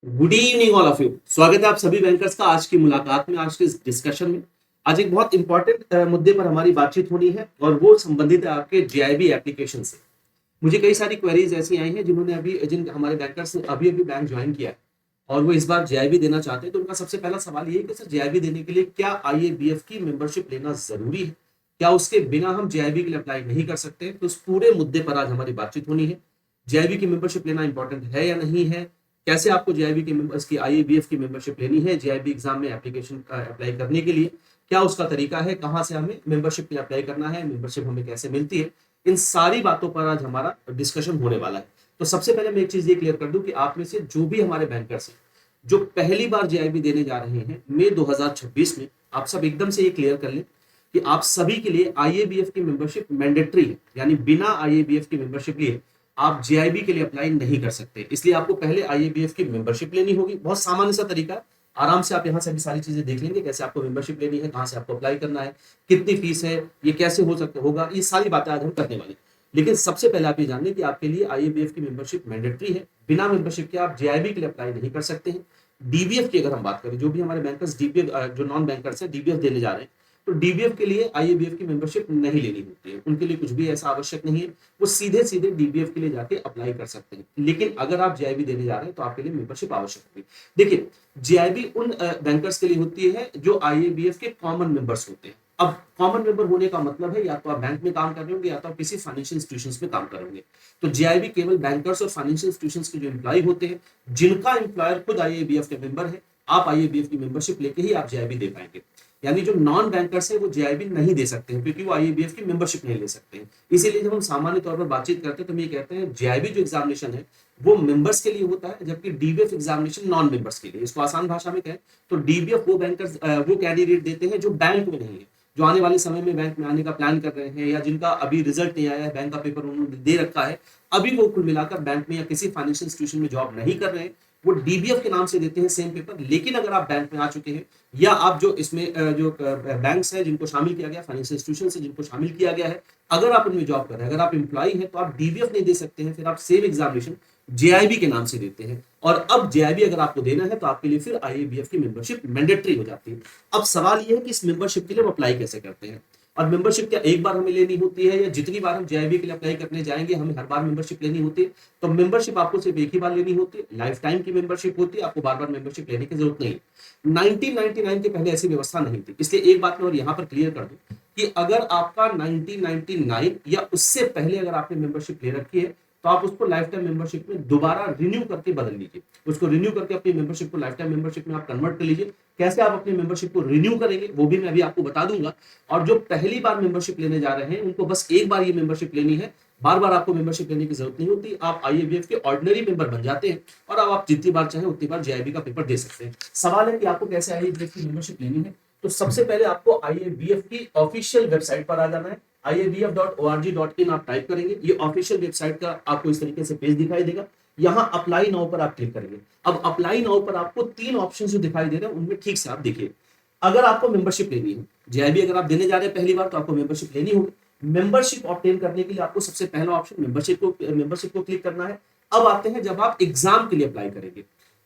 Good evening all of you. स्वागत है आप सभी बैंकर्स का आज की मुलाकात में, आज के इस डिस्कशन में। आज एक बहुत इंपॉर्टेंट मुद्दे पर हमारी बातचीत होनी है और वो संबंधित है आपके जेआईबी एप्लीकेशन से। मुझे कई सारी क्वेरीज ऐसी आई हैं जिन्होंने अभी जिन हमारे बैंकर्स ने अभी अभी बैंक ज्वाइन किया है और वो इस बार जेआईबी देना चाहते हैं। तो उनका सबसे पहला सवाल ये है कि सर जेआईबी देने के लिए क्या आईएबीएफ की मेंबरशिप लेना जरूरी है, क्या उसके बिना हम जेआईबी के लिए अप्लाई नहीं कर सकते। तो उस पूरे मुद्दे पर आज हमारी बातचीत होनी है। जेआईबी की मेंबरशिप लेना इंपॉर्टेंट है या नहीं है, कैसे आपको जेआईबी के मेंबर्स की आईएबीएफ की मेंबरशिप लेनी है, जेआईबी एग्जाम में एप्लीकेशन अप्लाई करने के लिए क्या उसका तरीका है, कहां से हमें मेंबरशिप के लिए अप्लाई करना है, मेंबरशिप हमें कैसे मिलती है। इन सारी बातों पर आज हमारा डिस्कशन होने वाला है। तो सबसे पहले मैं एक चीज ये क्लियर कर दूं कि आप में से जो भी हमारे बैंकर्स हैं जो पहली बार जेआईबी देने जा रहे हैं मई 2026 में, आप सब एकदम से ये क्लियर कर लें कि आप सभी के लिए आईएबीएफ की मेंबरशिप मैंडेटरी है, यानी बिना आईएबीएफ की मेंबरशिप लिए आप जेआईबी के लिए अप्लाई नहीं कर सकते। इसलिए आपको पहले आईएबीएफ की मेंबरशिप लेनी होगी। बहुत सामान्य सा तरीका है, आराम से आप यहाँ से अभी सारी चीजें देख लेंगे, कैसे आपको मेंबरशिप लेनी है, कहाँ से आपको अप्लाई करना है, कितनी फीस है, ये कैसे हो सकता होगा, ये सारी बातें आज हम करने वाले हैं। लेकिन सबसे पहले आप ये जान लें कि आपके लिए आईएबीएफ की मेंबरशिप मैंडेटरी है। बिना मेंबरशिप के आप जेआईबी के लिए अप्लाई नहीं कर सकते हैं। डीबीएफ की अगर हम बात करें, जो भी हमारे बैंकर्स डीबीएफ जो नॉन बैंकर्स है डीबीएफ देने जा रहे हैं, तो डीबीएफ के लिए आईएबीएफ की मेंबरशिप नहीं लेनी होती है। उनके लिए कुछ भी ऐसा आवश्यक नहीं है, वो सीधे सीधे डीबीएफ के लिए जाके अप्लाई कर सकते हैं। लेकिन अगर आप जेआईबी देने जा रहे हैं तो आपके लिए मेंबरशिप आवश्यक होगी। देखिए, जेआईबी उन बैंकर्स के लिए होती है जो आईएबीएफ के कॉमन मेंबर्स होते हैं। अब कॉमन मेंबर होने का मतलब है या तो आप बैंक में काम कर रहे होंगे या तो आप किसी फाइनेंशियल इंस्टीट्यूशंस में काम कर रहे होंगे। तो जेआईबी केवल बैंकर्स और फाइनेंशियल इंस्टीट्यूशंस के जो एम्प्लॉय होते हैं, जिनका एम्प्लॉयर खुद आईएबीएफ के मेंबर है, आप आईएबीएफ की मेंबरशिप लेके ही आप जेआईबी दे पाएंगे। यानी जो नॉन बैंकर्स है वो जेआईबी नहीं दे सकते हैं, क्योंकि वो आईएबीएफ की मेंबरशिप नहीं ले सकते हैं। इसीलिए जब हम सामान्य तौर पर बातचीत करते हैं तो हम ये कहते हैं जेआईबी जो एग्जामिनेशन है वो मेंबर्स के लिए होता है, जबकि डीबीएफ एग्जामिनेशन नॉन मेंबर्स के लिए। इसको आसान भाषा में कहें तो डीबीएफ वो बैंकर्स वो कैंडिडेट देते हैं जो बैंक में नहीं है, जो आने वाले समय में बैंक में आने का प्लान कर रहे हैं, या जिनका अभी रिजल्ट नहीं आया है, बैंक का पेपर उन्होंने दे रखा है, अभी वो कुल मिलाकर बैंक में या किसी फाइनेंशियल इंस्टीट्यूशन में जॉब नहीं कर रहे हैं, वो डीबीएफ के नाम से देते हैं सेम पेपर। लेकिन अगर आप बैंक में आ चुके हैं या आप जो इसमें जो बैंक्स है जिनको शामिल किया गया, फाइनेंशियल इंस्टीट्यूशन से जिनको शामिल किया गया है, अगर आप उनमें जॉब कर रहे हैं, अगर आप एम्प्लॉई हैं, तो आप डीबीएफ नहीं दे सकते हैं, फिर आप सेम एग्जामिनेशन जेआईबी के नाम से देते हैं। और अब जेआईबी अगर आपको देना है तो आपके लिए फिर आईएबीएफ की मेंबरशिप मैंडेटरी हो जाती है। अब सवाल यह है कि इस मेंबरशिप के लिए हम अप्लाई कैसे करते हैं, और मेंबरशिप क्या एक बार हमें लेनी होती है या जितनी बार हम जेआईबी के लिए अप्लाई करने जाएंगे हमें हर बार मेंबरशिप लेनी होती है। तो मेंबरशिप आपको सिर्फ एक ही बार लेनी होती है, लाइफ टाइम की मेंबरशिप होती है, आपको बार बार मेंबरशिप लेने की जरूरत नहीं। 1999 के पहले ऐसी व्यवस्था नहीं थी। इसलिए एक बात मैं और यहाँ पर क्लियर कर दूं कि अगर आपका 1999 या उससे पहले अगर आपने मेंबरशिप ले रखी है तो आप उसको लाइफ टाइम मेंबरशिप में दोबारा रिन्यू करके बदल लीजिए। उसको रिन्यू करके अपनी मेंबरशिप को लाइफ टाइम मेंबरशिप में आप कन्वर्ट कर लीजिए। कैसे आप अपनी मेंबरशिप को रिन्यू करेंगे वो भी मैं अभी आपको बता दूंगा। और जो पहली बार मेंबरशिप लेने जा रहे हैं उनको बस एक बार ये मेंबरशिप लेनी है, बार बार आपको मेंबरशिप लेने की जरूरत नहीं होती। आप आईएबीएफ के ऑर्डिनरी मेंबर बन जाते हैं और अब आप जितनी बार चाहे उतनी बार जेआईबी का पेपर दे सकते हैं। सवाल है कि आपको कैसे आईएबीएफ की मेंबरशिप लेनी है। तो सबसे पहले आपको आईएबीएफ की ऑफिशियल वेबसाइट पर आ जाना है। iabf.org.in आप टाइप करेंगे, ये ऑफिशियल वेबसाइट का आपको इस तरीके से पेज दिखाई देगा। यहाँ अप्लाई नाउ पर आप क्लिक करेंगे। अब अप्लाई नाउ पर आपको तीन ऑप्शन जो दिखाई दे रहे हैं उनमें ठीक से आप देखिए। अगर आपको मेंबरशिप लेनी है, जेआईबी अगर आप देने जा रहे हैं पहली बार, तो आपको मेंबरशिप लेनी होगी। मेंबरशिप ऑब्टेन करने के लिए आपको सबसे पहला ऑप्शन मेंबरशिप को क्लिक करना है। अब आते हैं जब आप एग्जाम के लिए अप्लाई करेंगे,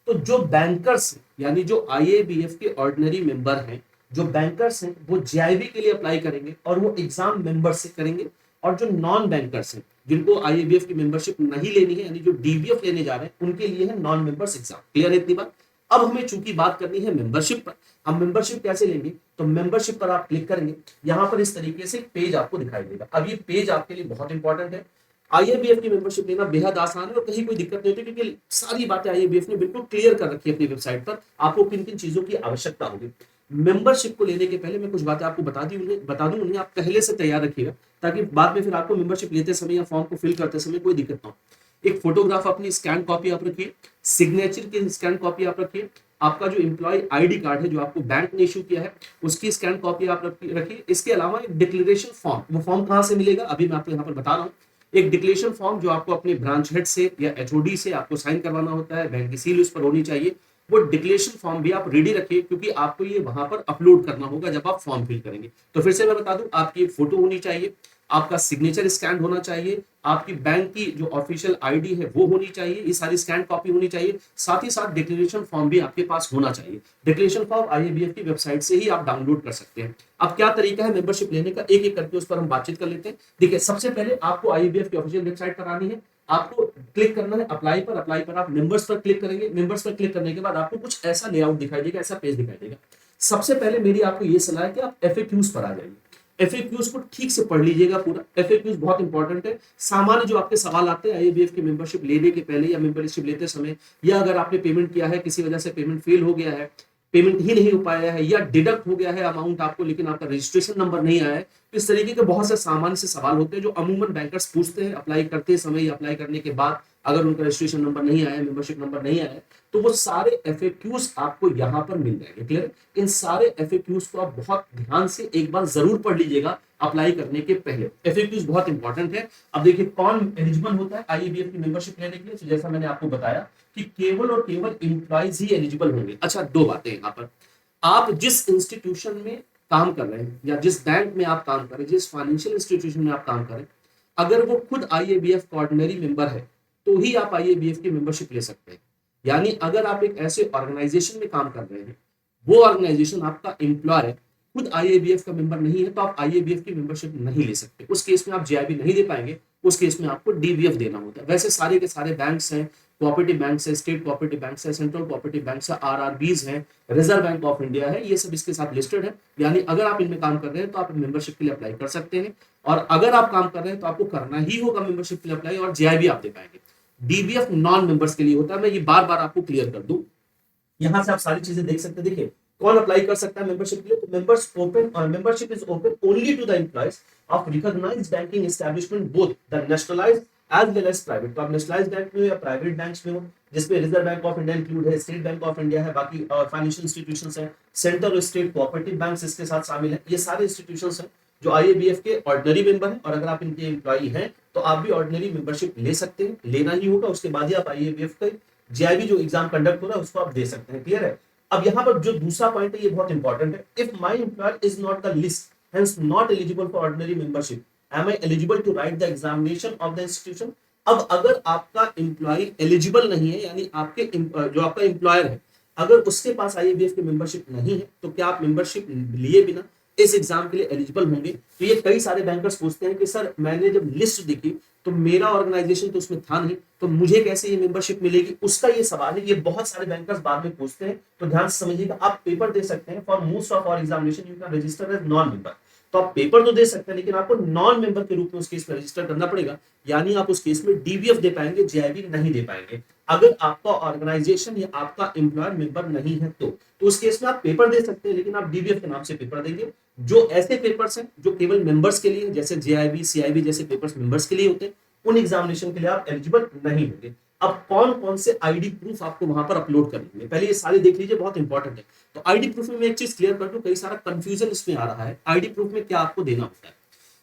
तो जो बैंकर्स यानी जो आईएबीएफ के ऑर्डिनरी मेंबर हैं, जो बैंकर्स हैं वो जेआईबी के लिए अप्लाई करेंगे और वो एग्जाम मेंबर से करेंगे। और जो नॉन बैंकर्स हैं जिनको आईएबीएफ की मेंबरशिप नहीं लेनी है, यानी जो डीबीएफ लेने जा रहे हैं, उनके लिए है नॉन मेंबर्स एग्जाम। क्लियर है इतनी बात। अब हमें चूंकि बात करनी है मेंबरशिप पर, हम मेंबरशिप कैसे लेंगे, तो मेंबरशिप पर आप क्लिक करेंगे। यहां पर इस तरीके से पेज आपको दिखाई देगा। अब ये पेज आपके लिए बहुत इंपॉर्टेंट है। आईएबीएफ की मेंबरशिप लेना बेहद आसान है और कहीं कोई दिक्कत नहीं होती, क्योंकि सारी बातें आईएबीएफ ने बिल्कुल क्लियर कर रखी है अपनी वेबसाइट पर, आपको किन किन चीजों की आवश्यकता होगी। मेंबरशिप को लेने के पहले मैं कुछ बातें आपको बता दूं, उन्हें आप पहले से तैयार रखिएगा, ताकि बाद में फिर आपको मेंबरशिप लेते समय या फॉर्म को फिल करते समय कोई दिक्कत ना हो। एक फोटोग्राफ अपनी स्कैन कॉपी आप रखिए, सिग्नेचर की स्कैन कॉपी आप रखिए, आपका जो एम्प्लॉय आईडी कार्ड है जो आपको बैंक ने इशू किया है उसकी स्कैन कॉपी आप रखिए। इसके अलावा एक डिक्लेरेशन फॉर्म, वो फॉर्म कहां से मिलेगा अभी मैं आपको यहाँ पर बता रहा हूँ। एक डिक्लेरेशन फॉर्म जो आपको अपने ब्रांच हेड से या एचओडी से आपको साइन करवाना होता है, बैंक की सील उस पर होनी चाहिए। वो डिक्लेरेशन फॉर्म भी आप रेडी रखिए, क्योंकि आपको ये वहां पर अपलोड करना होगा जब आप फॉर्म फिल करेंगे। तो फिर से मैं बता दूं, आपकी एक फोटो होनी चाहिए, आपका सिग्नेचर स्कैन होना चाहिए, आपकी बैंक की जो ऑफिशियल आईडी है वो होनी चाहिए, ये सारी स्कैन कॉपी होनी चाहिए, साथ ही साथ डिक्लेरेशन फॉर्म भी आपके पास होना चाहिए। डिक्लेरेशन फॉर्म आईएबीएफ की वेबसाइट से ही आप डाउनलोड कर सकते हैं। अब क्या तरीका है मेंबरशिप लेने का, एक एक करके उस पर हम बातचीत कर लेते हैं। देखिए, सबसे पहले आपको आईएबीएफ की ऑफिशियल वेबसाइट पर आनी है, आपको क्लिक करना है अप्लाई पर, अप्लाई पर आप मेंबर्स पर क्लिक करेंगे, मेंबर्स पर क्लिक करने के बाद आपको कुछ ऐसा लेआउट दिखाई देगा, ऐसा पेज दिखाई देगा। सबसे पहले मेरी आपको ये सलाह है कि आप एफएक्यूज पर आ जाइए, एफएक्यूज को ठीक से पढ़ लीजिएगा पूरा, एफएक्यूज बहुत इंपॉर्टेंट है। सामान्य जो आपके सवाल आते हैं आईएबीएफ की मेंबरशिप लेने के पहले या मेंबरशिप लेते समय, या अगर आपने पेमेंट किया है किसी वजह से पेमेंट फेल हो गया है, पेमेंट ही नहीं हो पाया है, या डिडक्ट हो गया है अमाउंट आपको लेकिन आपका रजिस्ट्रेशन नंबर नहीं आया है, इस तरीके के बहुत से सामान्य से सवाल होते हैं जो अमूमन बैंकर्स पूछते हैं अप्लाई करते समय या अप्लाई करने के बाद। अगर उनका रजिस्ट्रेशन नंबर नहीं आया, मेंबरशिप नंबर नहीं आया, तो वो सारे एफएक्यूज आपको यहाँ पर मिल जाएंगे। क्लियर? इन सारे एफएक्यूज को आप बहुत ध्यान से एक बार जरूर पढ़ लीजिएगा अप्लाई करने के पहले, एफएक्यूज बहुत इंपॉर्टेंट है। अब देखिए कौन एलिजिबल होता है आईएबीएफ की मेंबरशिप लेने के लिए, तो जैसा मैंने आपको बताया कि केवल और केवल एम्प्लॉइज ही एलिजिबल होंगे। अच्छा, दो बातें यहाँ पर, आप जिस इंस्टीट्यूशन में काम कर रहे हैं या जिस बैंक में आप काम कर रहे हैं, जिस फाइनेंशियल इंस्टीट्यूशन में आप काम कर रहे हैं, अगर वो खुद आईएबीएफ का ऑर्डिनरी मेंबर है तो ही आप आईएबीएफ की मेंबरशिप ले सकते हैं। यानी अगर आप एक ऐसे ऑर्गेनाइजेशन में काम कर रहे हैं, वो ऑर्गेनाइजेशन आपका एम्प्लॉयर खुद आईएबीएफ का मेंबर नहीं है, तो आप आईएबीएफ की मेंबरशिप नहीं ले सकते। उस केस में आप जेआईबी नहीं दे पाएंगे, उस केस में आपको डीबीएफ देना होता है। वैसे सारे के सारे बैंक्स हैं, कोऑपरेटिव बैंक्स है, स्टेट कोऑपरेटिव बैंक्स है, सेंट्रल कोऑपरेटिव बैंक्स है, आरआरबीज है, रिजर्व बैंक ऑफ इंडिया है, ये सब इसके साथ लिस्टेड है। यानी अगर आप इनमें काम कर रहे हैं तो आप मेंबरशिप के लिए अप्लाई कर सकते हैं, और अगर आप काम कर रहे हैं तो आपको करना ही होगा मेंबरशिप के लिए अप्लाई, और जेआईबी आप दे पाएंगे। डीबीएफ नॉन मेंबर्स के लिए होता है, मैं ये बार बार आपको क्लियर कर दूं। यहां से आप सारी चीजें देख सकते हैं। देखिए कौन अप्लाई कर सकता है मेंबरशिप के लिए, तो membership is open only to the employees of recognised banking establishment both the nationalised as well as private. तो आप नेशनलाइज्ड बैंक में हो या प्राइवेट बैंक्स में हो, जिसमें reserve bank of India include है, स्टेट बैंक ऑफ इंडिया है, बाकी फाइनेंशियल इंस्टीट्यूशंस है, सेंट्रल और स्टेट कोऑपरेटिव बैंक्स इसके साथ शामिल है। ये सारे इंस्टीट्यूशंस हैं जो आईएबीएफ के ऑर्डिनरी मेंबर हैं, और अगर आप इनके एम्प्लॉई हैं तो आप भी ऑर्डिनरी मेंबरशिप ले सकते हैं, लेना ही होगा। उसके बाद ही आप आईएबीएफ का जेआईबी जो एग्जाम कंडक्ट हो रहा है उसको आप दे सकते हैं। क्लियर है? अब यहाँ पर जो दूसरा पॉइंट है ये बहुत इंपॉर्टेंट है। If my employer is not the list hence not eligible for ordinary membership, am I eligible to write the examination of the institution. अब अगर आपका एम्प्लॉय एलिजिबल नहीं है, यानी आपके जो आपका एम्प्लॉयर है अगर उसके पास आईएबीएफ की मेंबरशिप नहीं है, तो क्या आप मेंबरशिप लिए बिना इस एग्जाम के लिए एलिजिबल होंगे? तो ये कई सारे बैंकर्स पूछते हैं कि सर मैंने जब लिस्ट देखी तो मेरा ऑर्गेनाइजेशन तो उसमें था नहीं, तो मुझे कैसे ये मेंबरशिप मिलेगी? उसका ये सवाल है, ये बहुत सारे बैंकर्स बाद में पूछते हैं, तो ध्यान से समझिएगा। आप पेपर दे सकते हैं, for most of our examination you can register as non member. तो आप पेपर तो दे सकते हैं, लेकिन आपको नॉन मेंबर के रूप में उस केस में रजिस्टर करना पड़ेगा, यानी आप उस केस में डीबीएफ दे पाएंगे, जेआईबी नहीं दे पाएंगे। अगर आपका ऑर्गेनाइजेशन या आपका एम्प्लॉयर मेंबर नहीं है तो उस केस में आप पेपर दे सकते हैं, लेकिन आप डीबीएफ के नाम से पेपर देंगे। जो ऐसे पेपर्स हैं जो केवल मेंबर्स के लिए, जैसे जेआईबी सीआईबी जैसे पेपर्स मेंबर्स के लिए होते हैं, उन एग्जामिनेशन के लिए आप एलिजिबल नहीं होंगे। अब कौन कौन से आईडी प्रूफ आपको वहां पर अपलोड करने हैं, पहले ये सारे देख लीजिए, बहुत इंपॉर्टेंट है। तो आईडी प्रूफ में मैं एक चीज क्लियर कर दूं, कई सारा कंफ्यूजन इसमें आ रहा है। आईडी प्रूफ में क्या आपको देना होता है?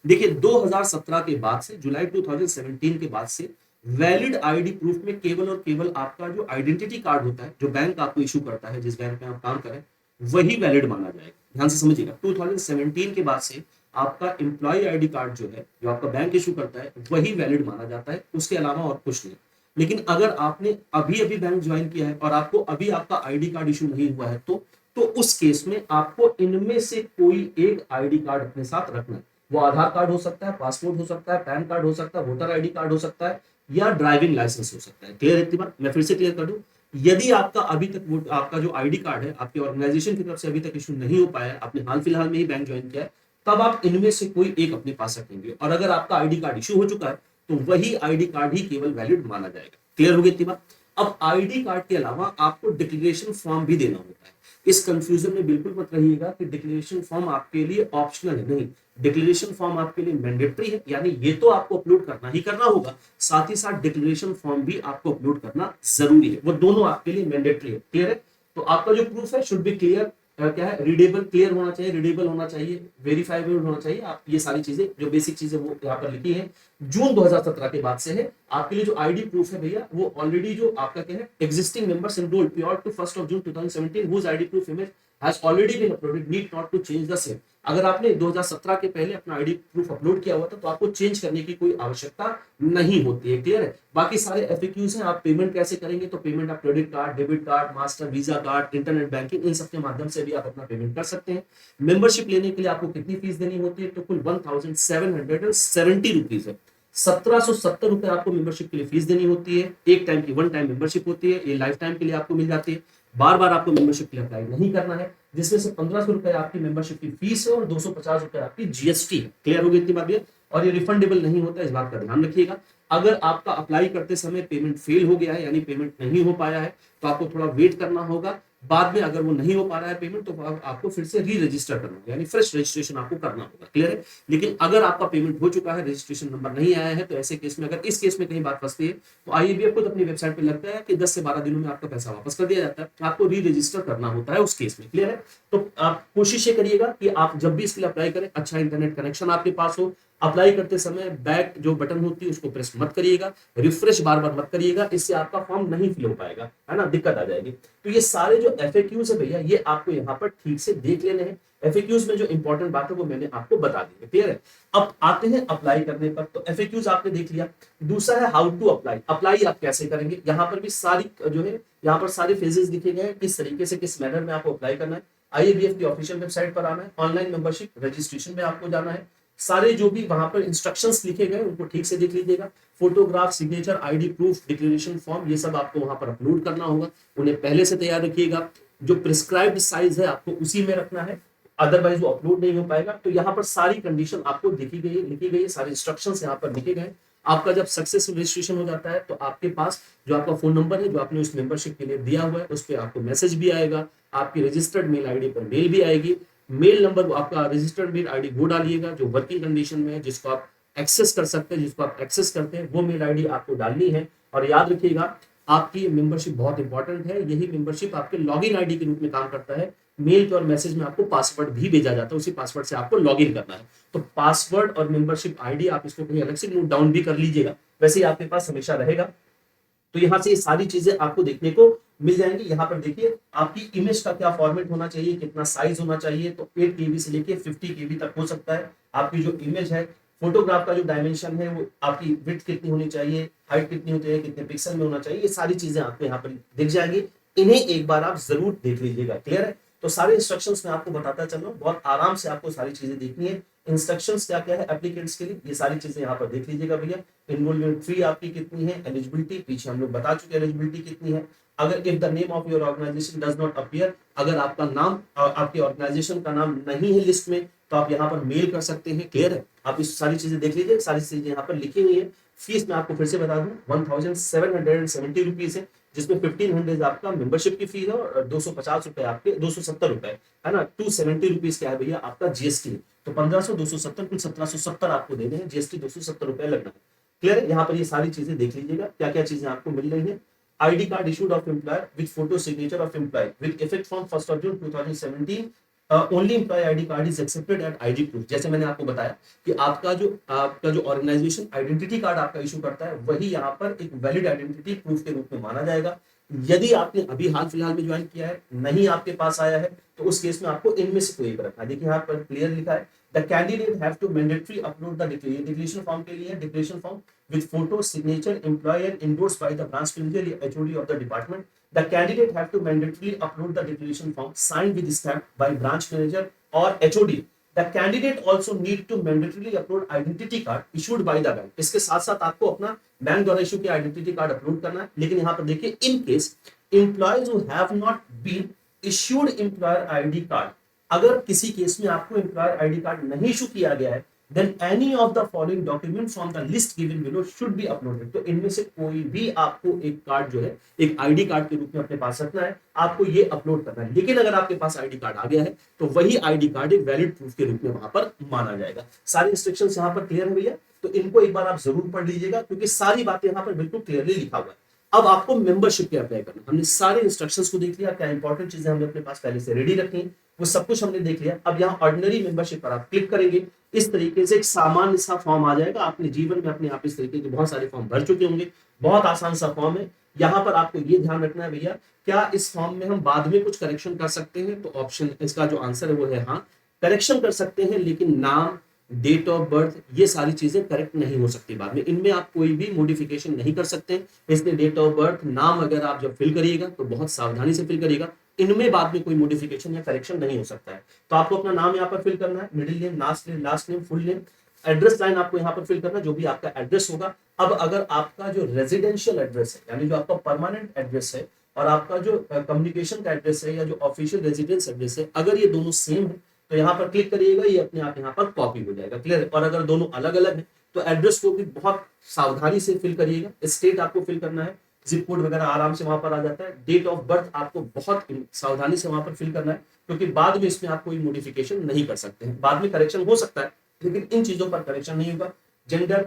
देखिए 2017 के बाद से, जुलाई 2017 के बाद से वैलिड आईडी प्रूफ में केवल और केवल आपका जो आइडेंटिटी कार्ड होता है, जो बैंक आपको इशू करता है, जिस बैंक में आप काम करें, वही वैलिड माना जाएगा। ध्यान से समझिएगा, 2017 के बाद से आपका एम्प्लॉय आईडी कार्ड जो है, जो आपका बैंक इशू करता है, वही वैलिड माना जाता है, उसके अलावा और कुछ नहीं। लेकिन अगर आपने अभी अभी बैंक ज्वाइन किया है और आपको अभी आपका आईडी कार्ड इशू नहीं हुआ है, तो उस केस में आपको इनमें से कोई एक आईडी कार्ड अपने साथ रखना है। वो आधार कार्ड हो सकता है, पासपोर्ट हो सकता है, पैन कार्ड हो सकता है, वोटर आईडी कार्ड हो सकता है, या ड्राइविंग लाइसेंस हो सकता है। क्लियर है इतनी बात? मैं फिर से क्लियर कर दूं, यदि आपका अभी तक वो आपका जो आईडी कार्ड है आपके ऑर्गेनाइजेशन की तरफ से अभी तक इशू नहीं हो पाया है, आपने हाल फिलहाल में ही बैंक ज्वाइन किया है, तब आप इनमें से कोई एक अपने पास रखेंगे। और अगर आपका आईडी कार्ड इशू हो चुका है तो वही आईडी कार्ड ही केवल वैलिड माना जाएगा। क्लियर हो गई इतनी बात? अब आईडी कार्ड के अलावा आपको डिक्लेरेशन फॉर्म भी देना होता है। इस कंफ्यूजन में बिल्कुल मत रहिएगा कि डिक्लेरेशन फॉर्म आपके लिए ऑप्शनल है, नहीं, डिक्लेरेशन फॉर्म आपके लिए मैंडेटरी है, यानी ये तो आपको अपलोड करना ही करना होगा, साथ ही साथ डिक्लेरेशन फॉर्म भी आपको अपलोड करना जरूरी है। वो दोनों आपके लिए मैंडेटरी है। क्लियर है? तो आपका जो प्रूफ है शुड बी क्लियर, क्या है, रीडेबल, क्लियर होना चाहिए, रीडेबल होना चाहिए, वेरीफाइबल होना चाहिए। आप ये सारी चीजें जो बेसिक चीजें वो यहाँ पर लिखी है, जून 2017 के बाद से है। आपके लिए जो आईडी प्रूफ है भैया, वो ऑलरेडी जो आपका क्या है, existing members enrolled prior to 1 June 2017 whose ID proof image has already been uploaded, need not to change the same. अगर आपने 2017 के पहले अपना आईडी प्रूफ अपलोड किया हुआ था तो आपको चेंज करने की कोई आवश्यकता नहीं होती है। क्लियर है? बाकी सारे एफएक्यूज हैं। आप पेमेंट कैसे करेंगे, तो पेमेंट आप credit card, debit card, master, visa card, internet banking, इन सब के माध्यम से भी आप अपना पेमेंट कर सकते हैं। मेंबरशिप लेने के लिए आपको कितनी फीस देनी होती है, तो कुल 1770 रुपीज है। 1770 रुपए आपको मेंबरशिप के लिए फीस देनी होती है। एक टाइम की वन टाइम मेंबरशिप होती है, ये लाइफ टाइम के लिए आपको मिल जाती है। बार बार आपको मेंबरशिप के लिए अप्लाई नहीं करना है, जिसमें से 1500 रुपए आपकी मेंबरशिप की फीस है और 250 रुपए आपकी जीएसटी है। क्लियर हो गई इतनी बात भैया? और ये रिफंडेबल नहीं होता, इस बात का ध्यान रखिएगा। अगर आपका अप्लाई करते समय पेमेंट फेल हो गया है, यानी पेमेंट नहीं हो पाया है, तो आपको थोड़ा वेट करना होगा। बाद में अगर वो नहीं हो पा रहा है पेमेंट, तो आपको फिर से री रजिस्टर करना होगा, यानी फ्रेश रजिस्ट्रेशन आपको करना होगा। क्लियर है? लेकिन अगर आपका पेमेंट हो चुका है, रजिस्ट्रेशन नंबर नहीं आया है, तो ऐसे केस में, अगर इस केस में कहीं बात फंसती है, तो आईएबीएफ खुद अपनी वेबसाइट पे लगता है कि 10 से 12 दिनों में आपका पैसा वापस कर दिया जाता है। आपको री रजिस्टर करना होता है उस केस में। क्लियर है? तो आप कोशिश ये करिएगा कि आप जब भी इसके लिए अप्लाई करें, अच्छा इंटरनेट कनेक्शन आपके पास हो। अप्लाई करते समय बैक जो बटन होती है उसको प्रेस मत करिएगा, रिफ्रेश बार बार मत करिएगा, इससे आपका फॉर्म नहीं फिल हो पाएगा, है ना, दिक्कत आ जाएगी। तो ये सारे जो एफएक्यूज है भैया, ये आपको यहाँ पर ठीक से देख लेने हैं। एफएक्यूज में जो इंपॉर्टेंट बात है वो मैंने आपको बता दी है। क्लियर है? अब आते हैं अप्लाई करने पर। तो एफएक्यूज आपने देख लिया। दूसरा है हाउ टू अप्लाई। अप्लाई आप कैसे करेंगे, यहाँ पर भी सारी जो है, यहाँ पर सारे फेजेस लिखे गए हैं, किस तरीके से, किस मैनर में आपको अप्लाई करना है। आईएबीएफ की ऑफिशियल वेबसाइट पर आना है, ऑनलाइन मेंबरशिप रजिस्ट्रेशन में आपको जाना है। सारे जो भी वहां पर इंस्ट्रक्शंस लिखे गए उनको ठीक से देख लीजिएगा। Photograph, signature, ID proof, declaration form, ये सब आपको वहां पर अपलोड करना होगा। उन्हें पहले से तैयार रखिएगा। जो प्रिस्क्राइब्ड साइज है आपको उसी में रखना है, अदरवाइज वो अपलोड नहीं हो पाएगा। तो यहाँ पर सारी कंडीशन आपको लिखी गई है, सारे इंस्ट्रक्शंस यहाँ पर लिखे गए। आपका जब सक्सेसफुल रजिस्ट्रेशन हो जाता है, तो आपके पास जो आपका फोन नंबर है, जो आपने उस मेंबरशिप के लिए दिया हुआ है, उस पर आपको मैसेज भी आएगा, आपकी रजिस्टर्ड मेल आईडी पर मेल भी आएगी। मेल नंबर आपका रजिस्टर्ड मेल आईडी वो डालिएगा जो वर्किंग कंडीशन में है, जिसको आप एक्सेस कर सकते हैं, जिसको आप एक्सेस करते हैं, वो मेल आईडी आपको डालनी है। और याद रखिएगा, आपकी मेंबरशिप बहुत इंपॉर्टेंट है। यही मेंबरशिप आपके लॉगिन आईडी के रूप में काम करता है। मेल के और मैसेज में आपको पासवर्ड भी भेजा जाता है, उसी पासवर्ड से आपको लॉगिन करना है। तो पासवर्ड और मेंबरशिप आईडी आप इसको कहीं अलग से नोट डाउन भी कर लीजिएगा, वैसे ही आपके पास हमेशा रहेगा। तो यहाँ से ये सारी चीजें आपको देखने को मिल जाएंगी। यहाँ पर देखिए, आपकी इमेज का क्या फॉर्मेट होना चाहिए, कितना साइज होना चाहिए, तो 8 KB से लेके 50 KB तक हो सकता है। आपकी जो इमेज है, फोटोग्राफ का जो डायमेंशन है, वो आपकी विड्थ कितनी होनी चाहिए, हाइट कितनी होती है, कितने पिक्सल में होना चाहिए, ये सारी चीजें आपको यहाँ पर दिख जाएंगी। इन्हें एक बार आप जरूर देख लीजिएगा। क्लियर है? तो सारे इंस्ट्रक्शंस मैं आपको बताता चल रहा हूँ, बहुत आराम से आपको सारी चीजें देखनी है। इंस्ट्रक्शंस क्या क्या है एप्लीकेंट्स के लिए, ये सारी चीजें यहाँ पर देख लीजिएगा भैया। इनरोलमेंट फी आपकी कितनी है, एलिजिबिलिटी पीछे हम लोग बता चुके हैं एलिजिबिलिटी कितनी है। अगर if the name of your organisation does not appear, अगर आपका नाम, आपके ऑर्गेनाइजेशन का नाम नहीं है लिस्ट में, तो आप यहाँ पर मेल कर सकते हैं। क्लियर है? आप इस सारी चीजें देख लीजिए, सारी चीजें यहाँ पर लिखी हुई है। फीस मैं आपको फिर से बता दूं, 1770 रुपीज है, जिसमें 1500 आपका मेंबरशिप की फी है और 250 रुपए आपके, 270 रुपए है ना, 270 रुपीज क्या है भैया आपका जीएसटी। तो 1500 270 कुल 1770 आपको देने हैं, जीएसटी 270 रुपए लगना है। क्लियर है? यहाँ पर ये सारी चीजें देख लीजिएगा, क्या क्या चीजें आपको मिल रही है। ID card issued of employer with photo signature of employ with effect from 1 June 2017। Only employ ID card is accepted at ID proof. जैसे मैंने आपको बताया कि आपका जो ऑर्गेनाइजेशन आइडेंटिटी कार्ड आपका इशू करता है, वही यहाँ पर एक वैलिड आइडेंटिटी प्रूफ के रूप में माना जाएगा। यदि आपने अभी हाल फिलहाल में ज्वाइन किया है, नहीं आपके पास आया है, तो उस केस में आपको इनमें से कोई एक रखना है। देखिए यहाँ पर क्लियर लिखा है, the candidate have to mandatory upload the declaration form के लिए declaration form with photo, signature, employer endorsed by the branch manager or HOD of the department. The candidate have to mandatorily upload the declaration form signed with stamp by branch manager or HOD. The candidate also need to mandatorily upload identity card issued by the bank. इसके साथ साथ आपको अपना bank द्वारा issue किया identity card upload करना है। लेकिन यहाँ पर देखिए, in case employees who have not been issued employer ID card, अगर किसी केस में आपको एम्प्लॉयर आईडी कार्ड नहीं इशू किया गया है, then any of the following document from the list given below should be uploaded. तो इनमें से कोई भी आपको एक कार्ड जो है, एक आईडी कार्ड के रूप में अपने पास रखना है, आपको ये अपलोड करना है। लेकिन अगर आपके पास आईडी कार्ड आ गया है, तो वही आईडी कार्ड एक वैलिड प्रूफ के रूप में वहां पर माना जाएगा। सारे इंस्ट्रक्शंस यहाँ पर क्लियर है भैया, तो इनको एक बार आप जरूर पढ़ लीजिएगा, क्योंकि सारी बातें यहाँ पर बिल्कुल क्लियरली लिखा हुआ है। अब आपको मेंबरशिप के अप्लाई करना, हमने सारे इंस्ट्रक्शंस को देख लिया, क्या इंपॉर्टेंट चीजें हमने अपने पास पहले से रेडी रखी, वो सब कुछ हमने देख लिया। अब यहाँ ऑर्डिनरी मेंबरशिप पर आप क्लिक करेंगे, इस तरीके से एक सामान्य सा फॉर्म आ जाएगा। आपने जीवन में अपने आप इस तरीके के बहुत सारे फॉर्म भर चुके होंगे, बहुत आसान सा फॉर्म है। यहाँ पर आपको ये ध्यान रखना है भैया, क्या इस फॉर्म में हम बाद में कुछ करेक्शन कर सकते हैं? तो ऑप्शन इसका जो आंसर है वो है हाँ, करेक्शन कर सकते हैं, लेकिन नाम, डेट ऑफ बर्थ, ये सारी चीजें करेक्ट नहीं हो सकती बाद में, इनमें आप कोई भी मॉडिफिकेशन नहीं कर सकते। इसलिए डेट ऑफ बर्थ, नाम अगर आप जब फिल करिएगा तो बहुत सावधानी से फिल करिएगा, इनमें बाद में कोई मॉडिफिकेशन या करेक्शन नहीं हो सकता है। तो आपको अपना नाम यहाँ पर फिल करना है, middle name, last name, full name, address line आपको यहाँ पर फिल करना है, जो भी आपका एड्रेस होगा। अब अगर आपका जो रेजिडेंशियल एड्रेस है, यानी जो आपका परमानेंट एड्रेस है, और आपका जो कम्युनिकेशन का एड्रेस है या जो ऑफिशियल रेजिडेंस एड्रेस है, अगर ये दोनों सेम है तो यहाँ पर क्लिक करिएगा, ये अपने आप यहाँ पर कॉपी हो जाएगा। क्लियर? और अगर दोनों अलग अलग है तो एड्रेस को भी बहुत सावधानी से फिल करिएगा। स्टेट आपको फिल करना है, जिप कोड वगैरह आराम से वहां पर आ जाता है। डेट ऑफ बर्थ आपको बहुत सावधानी से वहां पर फिल करना है, क्योंकि बाद में इसमें आप कोई मॉडिफिकेशन नहीं कर सकते हैं। बाद में करेक्शन हो सकता है, लेकिन इन चीजों पर करेक्शन नहीं होगा। जेंडर,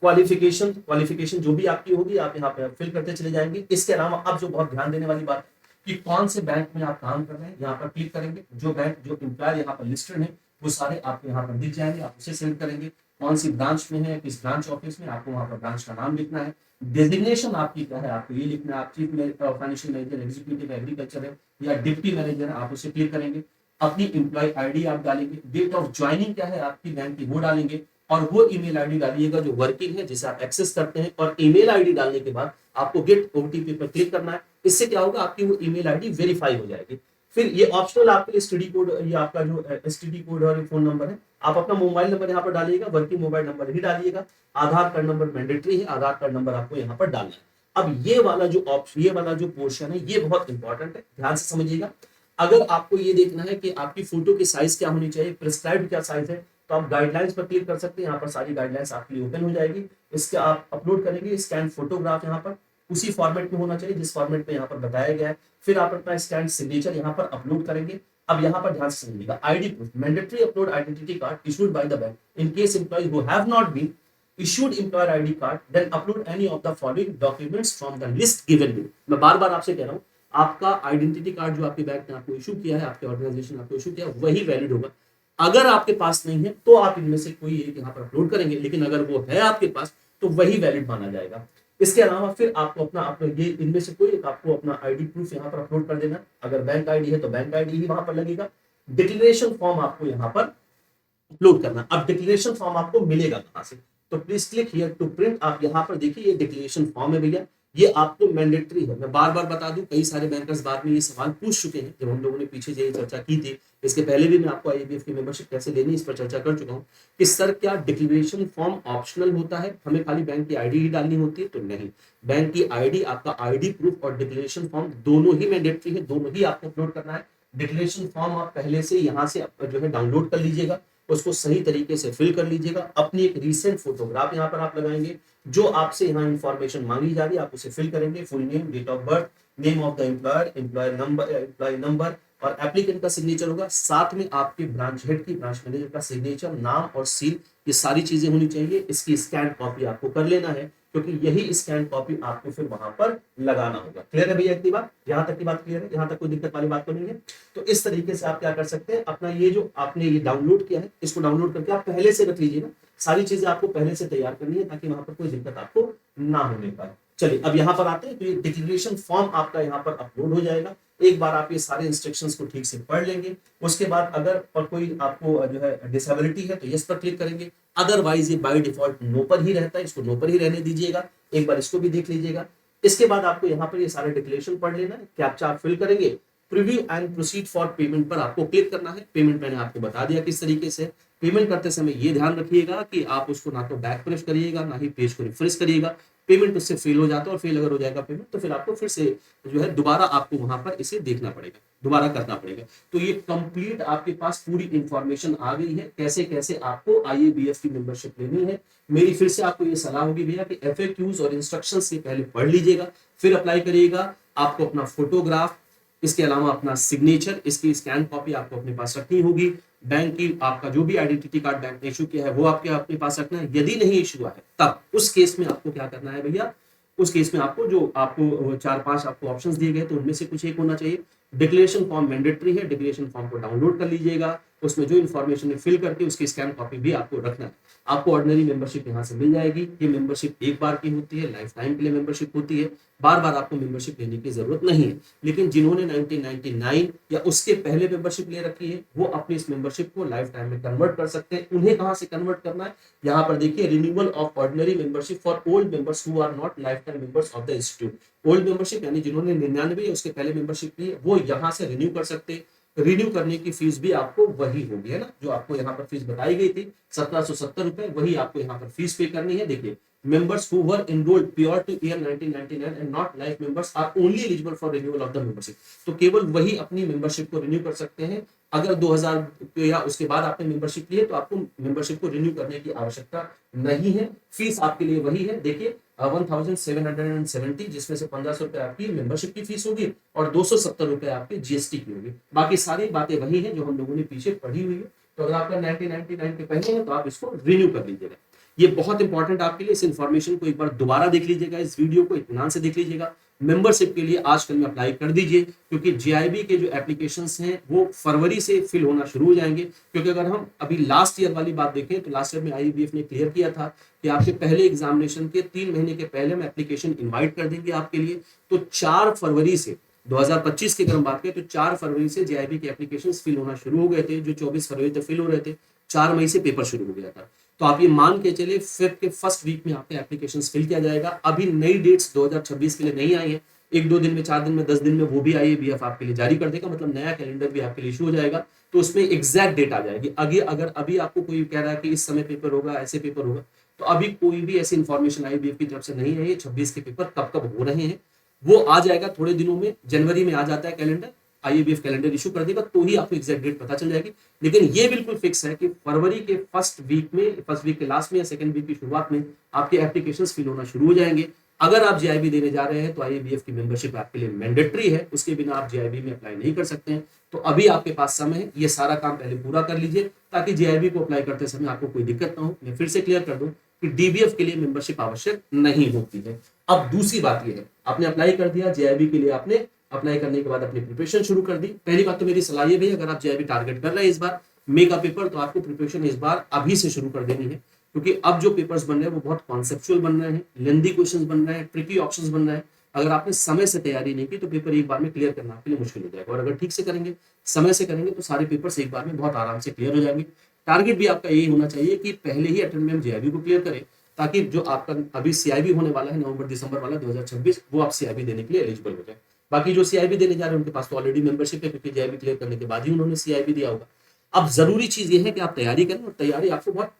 क्वालिफिकेशन जो भी आपकी होगी आप यहाँ पे फिल करते चले जाएंगे। इसके अलावा अब जो बहुत ध्यान देने वाली बात है कि कौन से बैंक में आप काम कर रहे हैं, यहाँ पर क्लिक करेंगे। जो बैंक, जो एम्प्लॉयर यहाँ पर लिस्टेड है, वो सारे आपको यहाँ पर दिख जाएंगे, आप उसे सिलेक्ट करेंगे। कौन सी ब्रांच में है, किस ब्रांच ऑफिस में, आपको वहाँ पर ब्रांच का नाम लिखना है। डेजिग्नेशन आपकी क्या है, आपको ये लिखना है, आप chief financial manager, executive agriculture है या डिप्टी मैनेजर है, आप उसे क्लिक करेंगे। अपनी एम्प्लॉय आईडी आप डालेंगे, डेट ऑफ ज्वाइनिंग क्या है आपकी बैंक की वो डालेंगे, और वो ईमेल आईडी डालिएगा जो वर्किंग है, जिसे आप एक्सेस करते हैं। और ईमेल आईडी डालने के बाद आपको गेट ओटीपी पर क्लिक करना है। इससे क्या होगा, आपकी वो ईमेल आईडी वेरीफाई हो जाएगी। फिर ये ऑप्शनल आपके लिए एसटीडी कोड, ये आपका जो एसटीडी कोड और फोन नंबर है, आप अपना मोबाइल नंबर यहाँ पर डालिएगा, वर्किंग मोबाइल नंबर ही डालिएगा। आधार कार्ड नंबर मैंडेटरी है, आधार कार्ड नंबर आपको यहाँ पर डालना है। अब ये वाला जो ऑप्शन, ये वाला जो पोर्शन है, ये बहुत इंपॉर्टेंट है, ध्यान से समझिएगा। अगर आपको ये देखना है कि आपकी फोटो की साइज क्या होनी चाहिए, प्रिस्क्राइब्ड क्या साइज है, तो आप गाइडलाइंस पर क्लिक कर सकते हैं। यहाँ पर सारी गाइडलाइंस आपके लिए ओपन हो जाएगी। इसके आप अपलोड करेंगे स्कैन फोटोग्राफ, यहाँ पर उसी फॉर्मेट में होना चाहिए जिस फॉर्मेट में यहाँ पर बताया गया है। फिर आप अपना स्कैन सिग्नेचर यहाँ पर अपलोड करेंगे। अब यहाँ पर ध्यान से समझिएगा, ID proof, mandatory upload identity card issued by the bank in case employ who have not been issued employer ID card, then upload any of the following documents from the list given below। मैं बार बार आपसे कह रहा हूँ, आपका identity card जो आपके bank ने आपको इशू किया है, आपके ऑर्गेनाइजेशन आपको इशू किया है, वही वैलिड होगा। अगर आपके पास नहीं है तो आप इनमें से कोई एक यहाँ पर अपलोड करेंगे, लेकिन अगर वो है आपके पास तो वही वैलिड माना जाएगा। इसके अलावा फिर आपको अपना ये इनमें से कोई एक आपको अपना आईडी प्रूफ यहाँ पर अपलोड कर देना। अगर बैंक आईडी है तो बैंक आईडी ही वहां पर लगेगा। डिक्लेरेशन फॉर्म आपको यहाँ पर अपलोड करना। अब डिक्लेरेशन फॉर्म आपको मिलेगा कहां से, तो please click here to print. आप यहाँ पर देखिए, ये डिक्लेरेशन फॉर्म है भैया, ये आपको मैंडेटरी है। मैं बार बार बता दूं, कई सारे बैंकर्स बाद में ये सवाल पूछ चुके हैं, जब हम लोगों ने पीछे ये चर्चा की थी। इसके पहले भी मैं आपको आईबीएफ की मेंबरशिप कैसे लेनी, इस पर चर्चा कर चुका हूँ कि सर क्या डिक्लेरेशन फॉर्म ऑप्शनल होता है, हमें खाली बैंक की आईडी ही डालनी होती है? तो नहीं, बैंक की आईडी, आपका आईडी प्रूफ और डिक्लेरेशन फॉर्म दोनों ही मैंडेटरी है, दोनों ही आपको अपलोड करना है। डिक्लेरेशन फॉर्म आप पहले से यहाँ से जो है डाउनलोड कर लीजिएगा, उसको सही तरीके से फिल कर लीजिएगा। अपनी एक रीसेंट फोटोग्राफ यहाँ पर आप लगाएंगे, जो आपसे यहाँ इंफॉर्मेशन मांगी जा रही है आप उसे फिल करेंगे। Full name, date of birth, name of the employer, employ number और एप्लीकेंट का सिग्नेचर होगा। साथ में आपके ब्रांच हेड की, ब्रांच मैनेजर का सिग्नेचर, नाम और सील, ये सारी चीजें होनी चाहिए। इसकी स्कैन कॉपी आपको कर लेना है, क्योंकि यही स्कैन कॉपी आपको फिर वहां पर लगाना होगा। क्लियर है भैया इतनी बात? यहाँ तक की बात क्लियर है? यहाँ तक कोई दिक्कत वाली बात तो नहीं है? तो इस तरीके से आप क्या कर सकते हैं, अपना ये जो आपने ये डाउनलोड किया है, इसको डाउनलोड करके आप पहले से रख लीजिएगा। सारी चीजें आपको पहले से तैयार करनी है, ताकि वहां पर कोई दिक्कत आपको ना होने पाए। चलिए अब यहाँ पर आते हैं, तो ये डिक्लेरेशन फॉर्म आपका यहाँ पर अपलोड हो जाएगा। एक बार आप ये सारे इंस्ट्रक्शंस को ठीक से पढ़ लेंगे, उसके बाद अगर और कोई आपको जो है डिसेबिलिटी है तो यस पर क्लिक करेंगे। अदरवाइज ये बाय डिफॉल्ट नो पर ही रहता है, इसको नो पर ही रहने दीजिएगा। एक बार इसको भी देख लीजिएगा। इसके बाद आपको यहाँ पर ये सारे डिक्लेरेशन पढ़ लेना है, कैप्चा आप फिल करेंगे, preview and proceed for payment पर आपको क्लिक करना है। पेमेंट मैंने आपको बता दिया किस तरीके से। पेमेंट करते समय ये ध्यान रखिएगा कि आप उसको ना तो बैक प्रेस करिएगा, ना ही पेज को रिफ्रेश करिएगा। पेमेंट उससे फेल हो जाता है, और फेल अगर हो जाएगा पेमेंट तो फिर आपको फिर से जो है दोबारा आपको वहां पर इसे देखना पड़ेगा, दोबारा करना पड़ेगा। तो ये कंप्लीट आपके पास पूरी इंफॉर्मेशन आ गई है, कैसे कैसे आपको आईएबीएफ की मेंबरशिप लेनी है। मेरी फिर से आपको ये सलाह होगी भैया कि एफएक्यूज और इंस्ट्रक्शंस से पहले पढ़ लीजिएगा, फिर अप्लाई करिएगा। आपको अपना फोटोग्राफ, इसके अलावा अपना सिग्नेचर, इसकी स्कैन कॉपी आपको अपने पास रखनी होगी। बैंक की आपका जो भी आइडेंटिटी कार्ड बैंक ने इशू किया है वो आपके अपने पास रखना है। यदि नहीं इशू हुआ है तब उस केस में आपको क्या करना है भैया, उस केस में आपको जो आपको 4-5 आपको ऑप्शंस दिए गए तो उनमें से कुछ एक होना चाहिए। डिक्लेरेशन फॉर्म मैंडेटरी है, डिक्लेरेशन फॉर्म को डाउनलोड कर लीजिएगा। उसमें जो इन्फॉर्मेशन है फिल करके उसकी स्कैन कॉपी भी आपको रखना है। आपको ऑर्डिनरी मेंबरशिप यहाँ से मिल जाएगी। ये मेंबरशिप एक बार की होती है, लाइफ टाइम के लिए मेंबरशिप होती है, बार बार आपको मेंबरशिप लेने की जरूरत नहीं है। लेकिन जिन्होंने 1999 या उसके पहले मेंबरशिप ले रखी है वो अपनी इस मेंबरशिप को लाइफ टाइम में कन्वर्ट कर सकते हैं। उन्हें कहाँ से कन्वर्ट करना है, यहाँ पर देखिए, renewal of ordinary membership for old members who are not life time members of the institute. Old membership यानी जिन्होंने 99 या उसके पहले मेंबरशिप ली है वो यहाँ से रिन्यू कर सकते हैं। रिन्यू करने की फीस भी आपको वही होगी, है ना, जो आपको यहाँ पर फीस बताई गई थी 1770 रुपए, वही आपको यहाँ पर फीस पे करनी है। देखिए, members who were enrolled prior to year 1999 and not life members are only eligible for renewal of the membership। तो केवल वही अपनी मेंबरशिप को रिन्यू कर सकते हैं। अगर 2000 या उसके बाद आपने मेंबरशिप ली है तो आपको मेंबरशिप को रिन्यू करने की आवश्यकता नहीं है। फीस आपके लिए वही है, देखिए 1770, जिसमें से 1500 रुपए आपकी मेंबरशिप की फीस होगी और 270 रुपए आपकी जीएसटी की होगी। बाकी सारी बातें वही हैं जो हम लोगों ने पीछे पढ़ी हुई है। तो अगर आपका 1999 के पहले है तो आप इसको रिन्यू कर लीजिएगा। ये बहुत इंपॉर्टेंट आपके लिए। इस इन्फॉर्मेशन को एक बार दोबारा देख लीजिएगा, इस वीडियो को इत्मीनान से देख लीजिएगा। मेंबरशिप के लिए आजकल में अप्लाई कर दीजिए, क्योंकि जीआईबी के जो एप्लीकेशंस हैं वो फरवरी से फिल होना शुरू हो जाएंगे। क्योंकि अगर हम अभी लास्ट ईयर वाली बात देखें तो लास्ट ईयर में आईबीएफ ने क्लियर किया था कि आपके पहले एग्जामिनेशन के 3 महीने के पहले हम एप्लीकेशन इन्वाइट कर देंगे आपके लिए। तो 4 फरवरी से 2025 की अगर हम बात करें तो 4 फरवरी से जीआईबी के एप्लीकेशन फिल होना शुरू हो गए थे, जो 24 फरवरी तक फिल हो रहे थे। 4 मई से पेपर शुरू हो गया था। तो आप ये मान के चलिए फेब के फर्स्ट वीक में आपके एप्लीकेशंस फिल किया जाएगा। अभी नई डेट्स 2026 के लिए नहीं आई है, 1-2 दिन में, 4 दिन में, 10 दिन में वो भी आईएबीएफ आपके लिए जारी कर देगा, मतलब नया कैलेंडर भी आपके लिए इशू हो जाएगा। तो उसमें एग्जैक्ट डेट आ जाएगी। आगे अगर अभी आपको कोई कह रहा है कि इस समय पेपर होगा, ऐसे पेपर होगा, तो अभी कोई भी ऐसी इन्फॉर्मेशन आईएबीएफ की तरफ से नहीं है। 26 के पेपर कब कब हो रहे हैं वो आ जाएगा थोड़े दिनों में। जनवरी में आ जाता है कैलेंडर, आईएबीएफ कैलेंडर इशू कर देगा तो ही आपको एग्जैक्ट डेट पता चल जाएगी। लेकिन ये बिल्कुल फिक्स है कि फरवरी के फर्स्ट वीक के लास्ट में या सेकंड वीक की शुरुआत में आपके एप्लीकेशंस फिल होना शुरू हो जाएंगे। अगर आप जीआईबी देने जा रहे हैं तो आईएबीएफ की मेंबरशिप आपके लिए मैंडेटरी है, उसके बिना आप जीआईबी में अप्लाई नहीं कर सकते हैं। तो अभी आपके पास समय है, ये सारा काम पहले पूरा कर लीजिए ताकि जीआईबी को अप्लाई करते समय आपको कोई दिक्कत ना हो। मैं फिर से क्लियर कर दूं कि डीबीएफ के लिए मेंबरशिप आवश्यक नहीं होती है। अब दूसरी बात यह है, आपने अप्लाई कर दिया जीआईबी के लिए, आपने अप्लाई करने के बाद अपनी प्रिपरेशन शुरू कर दी। पहली बात तो मेरी सलाह ये भी, अगर आप जीआईबी टारगेट कर रहे हैं इस बार मे का पेपर, तो आपको प्रिपरेशन इस बार अभी से शुरू कर देनी है। क्योंकि अब जो पेपर्स बन रहे हैं वो बहुत कॉन्सेप्चुअल बन रहे हैं, लेंदी क्वेश्चंस बन रहे हैं, ट्रिकी ऑप्शंस बन रहे हैं। अगर आपने समय से तैयारी नहीं की तो पेपर एक बार में क्लियर करना आपके लिए मुश्किल हो जाएगा। और अगर ठीक से करेंगे, समय से करेंगे, तो सारे पेपर्स एक बार में बहुत आराम से क्लियर हो जाएंगे। टारगेट भी आपका यही होना चाहिए कि पहले ही अटेम्प्ट में हम जीआईबी को क्लियर करें, ताकि जो आपका अभी सीआईबी होने वाला है नवंबर-दिसंबर वाला 2026, वो आप सीआईबी देने के लिए एलिजिबल हो जाए। बाकी जो सीआईबी देने जा रहे हैं उनके पास तो ऑलरेडी मेंबरशिप है, क्योंकि जीआईबी क्लियर करने के बाद ही उन्होंने सीआईबी दिया होगा। अब जरूरी चीज ये है कि आप तैयारी करें, और तैयारी आपको बहुत,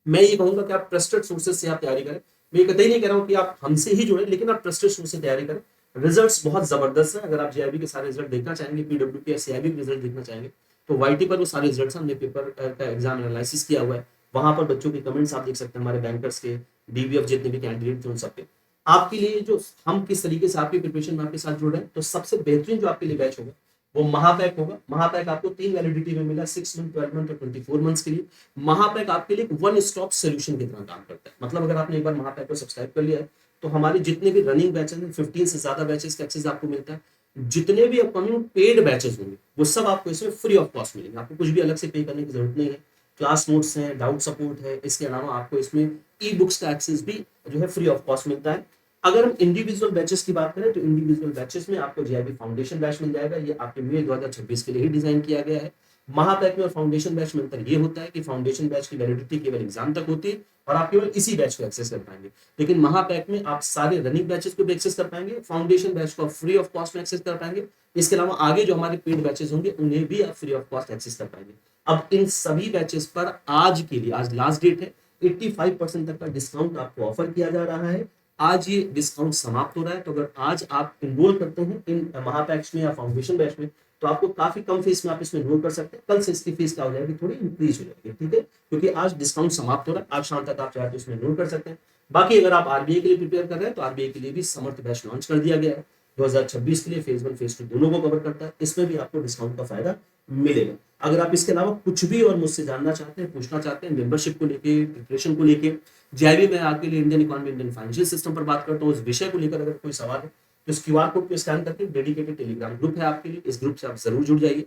मैं ये कहूंगा कि आप ट्रस्टेड सोर्सेज से आप तैयारी करें। मैं ये कतई नहीं कह रहा हूं कि आप हमसे ही जुड़े, लेकिन आप ट्रस्टेड सोर्स से तैयारी करें। रिजल्ट्स बहुत जबरदस्त है। अगर आप जीआईबी के सारे रिजल्ट देखना चाहेंगे, पीडब्ल्यूपी या सीआईबी के रिजल्ट देखना चाहेंगे, तो वाईटी पर वो सारे रिजल्ट्स हमने पेपर का एग्जाम एनालिसिस किया हुआ है। वहां पर बच्चों के कमेंट्स आप देख सकते हैं, हमारे बैंकर्स के, डीबीएफ जितने भी कैंडिडेट थे उन सबके। आपके लिए जो हम किस तरीके से आपकी प्रिपरेशन में आपके साथ जुड़ रहे हैं, तो सबसे बेहतरीन जो आपके लिए बैच होगा वो महापैक होगा। महापैक आपको 3 वैलिडिटी में मिला, 6 मंथ, 12 मंथ और 24 मंथ्स के लिए। महापैक आपके लिए वन स्टॉप सोल्यूशन की तरह काम करता है। मतलब अगर आपने एक बार महापैक को सब्सक्राइब कर लिया है तो हमारे जितने भी रनिंग बैचेस हैं, 15 से ज्यादा बैचेस का एक्सेस आपको मिलता है। जितने भी अपकमिंग पेड बैचेस होंगे वो सब आपको इसमें फ्री ऑफ कॉस्ट मिलेंगे। आपको कुछ भी अलग से पे करने की जरूरत नहीं है। क्लास नोट्स हैं, डाउट सपोर्ट है, इसके अलावा आपको इसमें ई बुक्स का एक्सेस भी जो है फ्री ऑफ कॉस्ट मिलता है। अगर हम इंडिविजुअल बैचेस की बात करें तो इंडिविजुअल बैचेस में आपको जीआईबी फाउंडेशन बैच मिल जाएगा। ये आपके मई 2026 के लिए ही डिजाइन किया गया है। महापैक में और फाउंडेशन बैच में अंतर ये होता है कि फाउंडेशन बैच की वैलिडिटी केवल एग्जाम तक होती है और आप केवल इसी बैच को एक्सेस कर पाएंगे। लेकिन महापैक में आप सारे रनिंग बैचेस को भी एक्सेस कर पाएंगे, फाउंडेशन बैच को फ्री ऑफ कॉस्ट में एक्सेस कर पाएंगे। इसके अलावा आगे जो हमारे पेड बैचेस होंगे उन्हें भी आप फ्री ऑफ कॉस्ट एक्सेस कर पाएंगे। अब इन सभी बैचेस पर आज के लिए, आज लास्ट डेट है, 85% तक का डिस्काउंट आपको ऑफर किया जा रहा है। आज ये डिस्काउंट समाप्त हो रहा है। तो अगर आज आप इनरोल करते हैं इन महापैक्स में या फाउंडेशन बैच में, तो आपको काफी कम फीस में आप इसमें इनरोल कर सकते हैं। कल से इसकी फीस क्या हो जाएगी, थोड़ी इंक्रीज हो जाएगी, ठीक है, क्योंकि आज डिस्काउंट समाप्त हो रहा है। आज शाम तक आप चाहे तो इसमें इनरोल कर सकते हैं। बाकी अगर आप आरबीआई के लिए प्रिपेयर कर रहे हैं तो आरबीआई के लिए भी समर्थ बैच लॉन्च कर दिया गया है। 2026 के लिए फेज 1 फेज 2 दोनों को कवर करता है। इसमें भी आपको डिस्काउंट का फायदा मिलेगा। अगर आप इसके अलावा कुछ भी और मुझसे जानना चाहते हैं, पूछना चाहते हैं, मेंबरशिप को लेके, प्रिपरेशन को लेके, जीआईबी में आपके लिए Indian economy, Indian financial system पर बात करता हूँ, उस विषय को लेकर अगर कोई सवाल है तो इस क्यूआर कोड को स्कैन करके डेडिकेटेड टेलीग्राम ग्रुप है आपके लिए, इस ग्रुप से आप जरूर जुड़ जाइए।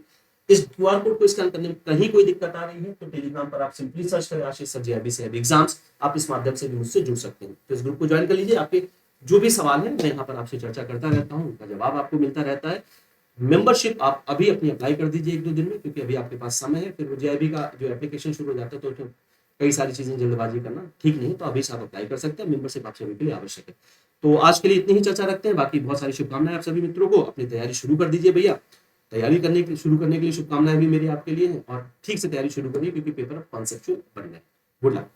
इस क्यूआर कोड को स्कैन करने में कहीं कोई दिक्कत आ रही है तो टेलीग्राम पर आप सिंपली सर्च करें आशीष सर जेआईबी से एग्जाम्स, आप इस माध्यम से भी मुझसे जुड़ सकते हैं। तो इस ग्रुप को ज्वाइन कर लीजिए, आपके जो भी सवाल है मैं यहाँ पर आपसे चर्चा करता रहता हूँ, उनका जवाब आपको मिलता रहता है। मेंबरशिप आप अभी अपनी अप्लाई कर दीजिए 1-2 दिन में, क्योंकि अभी आपके पास समय है, फिर वो जेआईबी का जो एप्लीकेशन शुरू हो जाता है तो कई सारी चीजें जल्दबाजी करना ठीक नहीं, तो अभी से आप अप्लाई कर सकते हैं। मेंबरशिप आप सभी के लिए आवश्यक है। तो आज के लिए इतनी ही चर्चा रखते हैं, बाकी बहुत सारी शुभकामनाएं आप सभी मित्रों को। अपनी तैयारी शुरू कर दीजिए भैया, तैयारी शुरू करने के लिए शुभकामनाएं भी मेरी आपके लिए हैं, और ठीक से तैयारी शुरू करिए क्योंकि पेपर कॉन्सेप्चुअल बनना है। Good luck.